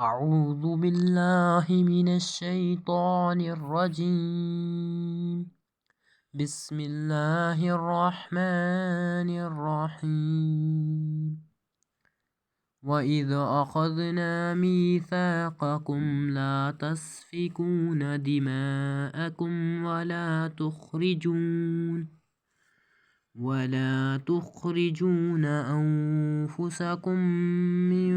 أعوذ بالله من الشيطان الرجيم. بسم الله الرحمن الرحيم. وإذ أخذنا ميثاقكم لا تسفكون دماءكم ولا تخرجون أنفسكم من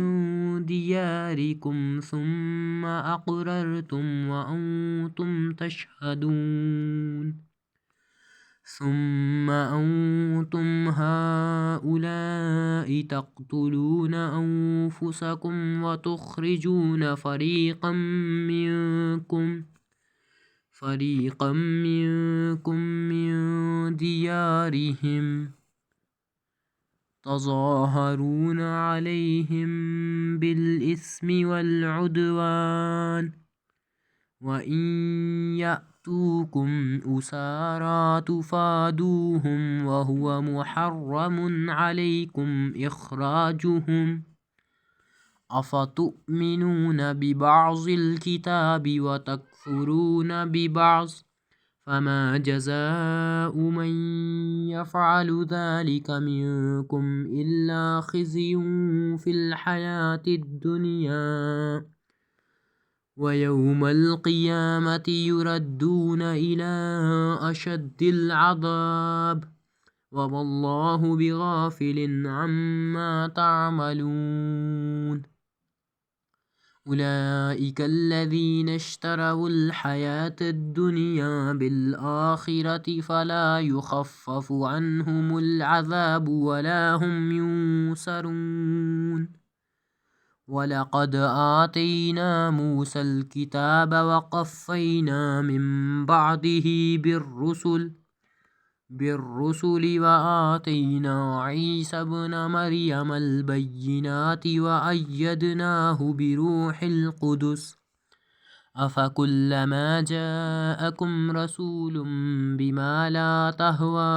دياركم ثم أقررتم وأنتم تشهدون. ثم أنتم هؤلاء تقتلون أنفسكم وتخرجون فريقا منكم من ديارهم تظاهرون عليهم بالإثم والعدوان وإن يأتوكم أسارى تفادوهم وهو محرم عليكم إخراجهم. أفتؤمنون ببعض الكتاب وتكفرون ببعض فما جزاء من يفعل ذلك منكم إلا خزي في الحياة الدنيا ويوم القيامة يردون إلى أشد العذاب وما الله بغافل عما تعملون. أولئك الذين اشتروا الحياة الدنيا بالآخرة فلا يخفف عنهم العذاب ولا هم ينصرون. ولقد آتينا موسى الكتاب وقفينا من بعده بالرسل وآتينا عيسى ابن مريم البينات وأيدناه بروح القدس. أفكلما جاءكم رسول بما لا تهوى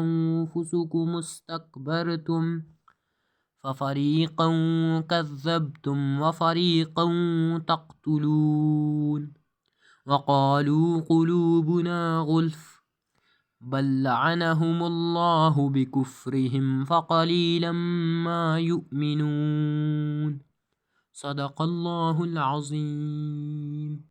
أنفسكم استكبرتم ففريقا كذبتم وفريقا تقتلون. وقالوا قلوبنا غلف بل لعنهم الله بكفرهم فقليلا ما يؤمنون. صدق الله العظيم.